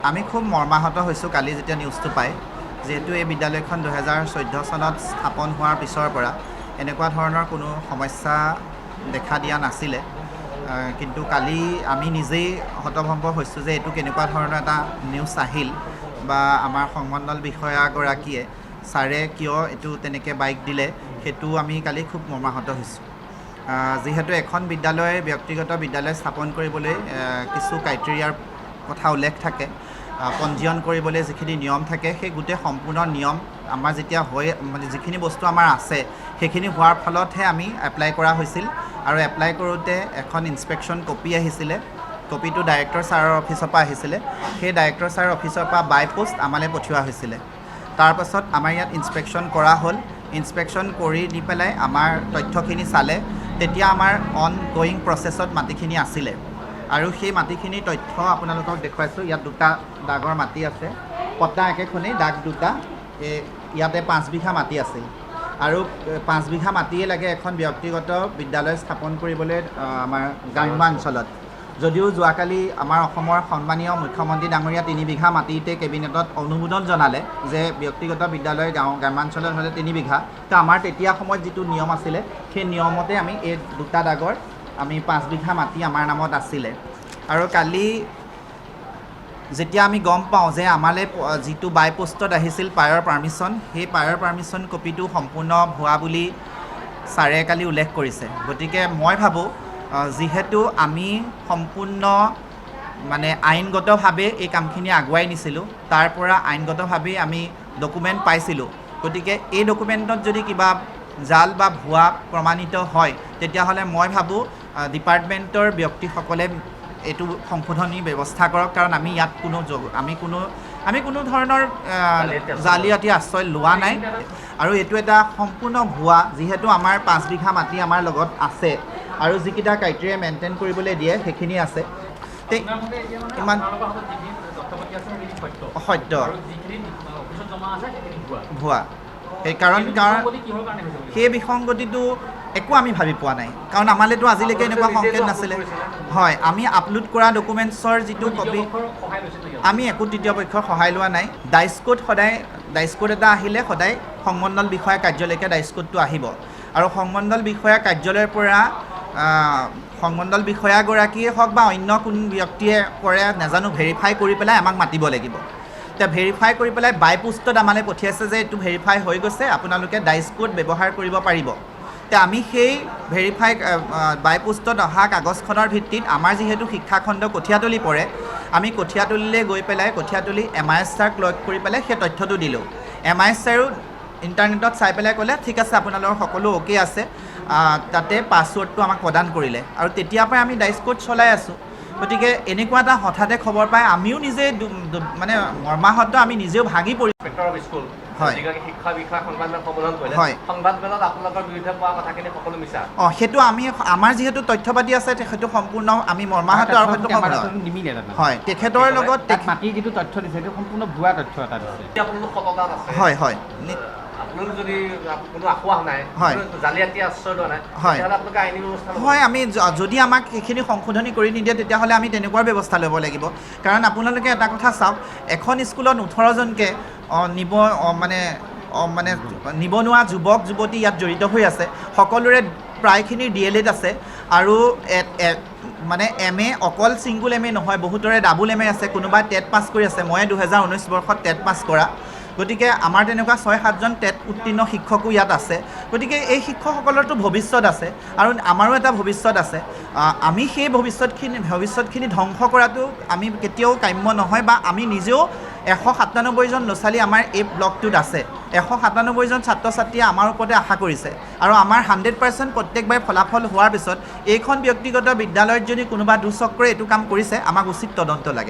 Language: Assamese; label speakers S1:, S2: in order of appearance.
S1: আমি খুব মৰ্মাহত হৈছোঁ কালি যেতিয়া নিউজটো পাই যেহেতু এই বিদ্যালয়খন 2014 চনত স্থাপন হোৱাৰ পিছৰ পৰা এনেকুৱা ধৰণৰ কোনো সমস্যা দেখা দিয়া নাছিলে কিন্তু কালি আমি নিজেই হতভম্ব হৈছোঁ যে এইটো কেনেকুৱা ধৰণৰ এটা নিউজ আহিল বা আমাৰ সংমণ্ডল বিষয়াগৰাকীয়ে ছাৰে কিয় এইটো তেনেকৈ বাইক দিলে সেইটো আমি কালি খুব মৰ্মাহত হৈছোঁ যেহেতু এখন বিদ্যালয় ব্যক্তিগত বিদ্যালয় স্থাপন কৰিবলৈ কিছু ক্ৰাইটেৰিয়াৰ কথা উল্লেখ থাকে পঞ্জীয়ন কৰিবলৈ যিখিনি নিয়ম থাকে সেই গোটেই সম্পূৰ্ণ নিয়ম আমাৰ যেতিয়া হয় মানে যিখিনি বস্তু আমাৰ আছে সেইখিনি হোৱাৰ ফলতহে আমি এপ্লাই কৰা হৈছিল আৰু এপ্লাই কৰোঁতে এখন ইনস্পেকশ্যন কপি আহিছিলে কপিটো ডাইৰেক্টৰ ছাৰৰ অফিচৰ পৰা আহিছিলে সেই ডাইৰেক্টৰ ছাৰৰ অফিচৰ পৰা বাই পোষ্ট আমালৈ পঠিওৱা হৈছিলে তাৰপাছত আমাৰ ইয়াত ইনস্পেকশ্যন কৰা হ'ল ইনস্পেকশ্যন কৰি দি পেলাই আমাৰ তথ্যখিনি চালে তেতিয়া আমাৰ অন গোয়িং প্ৰচেছত মাটিখিনি আছিলে আৰু সেই মাটিখিনিৰ তথ্য আপোনালোকক দেখুৱাইছোঁ ইয়াত দুটা দাগৰ মাটি আছে পটা একেখনেই দাগ দুটা ইয়াতে 5 বিঘা মাটি আছিল আৰু 5 বিঘা মাটিয়ে লাগে এখন ব্যক্তিগত বিদ্যালয় স্থাপন কৰিবলৈ আমাৰ গ্ৰাম্যাঞ্চলত যদিও যোৱাকালি আমাৰ অসমৰ সন্মানীয় মুখ্যমন্ত্ৰী ডাঙৰীয়া 3 বিঘা মাটিতে কেবিনেটত অনুমোদন জনালে যে ব্যক্তিগত বিদ্যালয় গ্ৰাম্যাঞ্চলত হ'লে 3 বিঘা তো আমাৰ তেতিয়া সময়ত যিটো নিয়ম আছিলে সেই নিয়মতে আমি এই দুটা দাগৰ আমি 5 বিঘা মাটি আমাৰ নামত আছিলে আৰু কালি যেতিয়া আমি গম পাওঁ যে আমালৈ যিটো বাই পোষ্টত আহিছিল প্ৰায়ৰ পাৰ্মিশ্যন সেই প্ৰায়ৰ পাৰ্মিশ্যন কপিটো সম্পূৰ্ণ ভুৱা বুলি ছাৰে কালি উল্লেখ কৰিছে গতিকে মই ভাবোঁ যিহেতু আমি সম্পূৰ্ণ মানে আইনগতভাৱে এই কামখিনি আগুৱাই নিছিলোঁ তাৰ পৰা আইনগতভাৱে আমি ডকুমেণ্ট পাইছিলোঁ গতিকে এই ডকুমেণ্টত যদি কিবা জাল বা ভুৱা প্ৰমাণিত হয় তেতিয়াহ'লে মই ভাবোঁ ডিপাৰ্টমেণ্টৰ ব্যক্তিসকলে এইটো সংশোধনী ব্যৱস্থা কৰক কাৰণ আমি ইয়াত আমি কোনো ধৰণৰ জালিয়াতি আশ্ৰয় লোৱা নাই আৰু এইটো এটা সম্পূৰ্ণ ভুৱা যিহেতু আমাৰ 5 বিঘা মাটি আমাৰ লগত আছে আৰু যিকেইটা ক্ৰাইটেৰিয়া মেইনটেইন কৰিবলৈ দিয়ে সেইখিনি আছে ইমান সত্য ভুৱা সেই কাৰণ সেই বিসংগতিটো একো আমি ভাবি পোৱা নাই কাৰণ আমালৈতো আজিলৈকে এনেকুৱা সংকেত নাছিলে হয় আমি আপলোড কৰা ডকুমেণ্টছৰ যিটো কপি আমি একো তৃতীয় পক্ষৰ সহায় লোৱা নাই ডাইচ কোড এটা আহিলে সদায় সংমণ্ডল বিষয়া কাৰ্যালয়কে ডাইচ কোডটো আহিব আৰু সংমণ্ডল বিষয়া কাৰ্যালয়ৰ পৰা সংমণ্ডল বিষয়াগৰাকীয়ে হওক বা অন্য কোনো ব্যক্তিয়ে কৰে নাজানো ভেৰিফাই কৰি পেলাই আমাক মাতিব লাগিব এতিয়া ভেৰিফাই কৰি পেলাই বাই পোষ্টত আমালৈ পঠিয়াইছে যে এইটো ভেৰিফাই হৈ গৈছে আপোনালোকে ডাইচ কোড ব্যৱহাৰ কৰিব পাৰিব এতিয়া আমি সেই ভেৰিফাই বাই পোষ্টত অহা কাগজখনৰ ভিত্তিত আমাৰ যিহেতু শিক্ষাখণ্ড কঠীয়াতলি পৰে আমি কঠীয়াতলিলৈ গৈ পেলাই কঠীয়াতলি MIS ছাৰক লগ কৰি পেলাই সেই তথ্যটো দিলোঁ MIS ছাৰেও ইণ্টাৰনেটত চাই পেলাই ক'লে ঠিক আছে আপোনালোকৰ সকলো অ'কে আছে তাতে পাছৱৰ্ডটো আমাক প্ৰদান কৰিলে আৰু তেতিয়াৰ পৰাই আমি ডাইচ কোড চলাই আছোঁ গতিকে এনেকুৱা এটা হঠাতে খবৰ পাই আমিও নিজে মানে মৰ্মাহত আমি নিজেও ভাগি পৰিছোঁ হয় সেইটো আমি আমাৰ যিহেতু তথ্য পাতি আছে সেইটো সম্পূৰ্ণ আমি মৰ্মাহত আৰু সেইটো হয় তেখেতৰ লগত
S2: মাটিৰ যিটো তথ্য দিছে সেইটো সম্পূৰ্ণ ভুৱা তথ্য এটা দিছে
S1: হয় হয় হয় আমি যদি আমাক সেইখিনি সংশোধনী কৰি নিদিয়ে তেতিয়াহ'লে আমি তেনেকুৱা ব্যৱস্থা ল'ব লাগিব কাৰণ আপোনালোকে এটা কথা চাওক এখন স্কুলত 18জনকৈ মানে নিবনুৱা যুৱক যুৱতী ইয়াত জড়িত হৈ আছে সকলোৰে প্ৰায়খিনি DLEড আছে আৰু মানে MA অকল ছিংগুল MA নহয় বহুতৰে ডাবুল MA আছে কোনোবাই টেট পাছ কৰি আছে মই 2019 বৰ্ষত টেট পাছ কৰা গতিকে আমাৰ তেনেকুৱা 6-7জন টেট উত্তীৰ্ণ শিক্ষকো ইয়াত আছে গতিকে এই শিক্ষকসকলৰতো ভৱিষ্যত আছে আৰু আমাৰো এটা ভৱিষ্যত আছে আমি সেই ভৱিষ্যতখিনি ধ্বংস কৰাটো আমি কেতিয়াও কাম্য নহয় বা আমি নিজেও 197জন ল'ৰা ছোৱালী আমাৰ এই ব্লকটোত আছে 197জন ছাত্ৰ ছাত্ৰীয়ে আমাৰ ওপৰতে আশা কৰিছে আৰু আমাৰ 100% প্ৰত্যেকবাৰ ফলাফল হোৱাৰ পিছত এইখন ব্যক্তিগত বিদ্যালয়ত যদি কোনোবা দুচক্ৰই এইটো কাম কৰিছে আমাক উচিত তদন্ত লাগে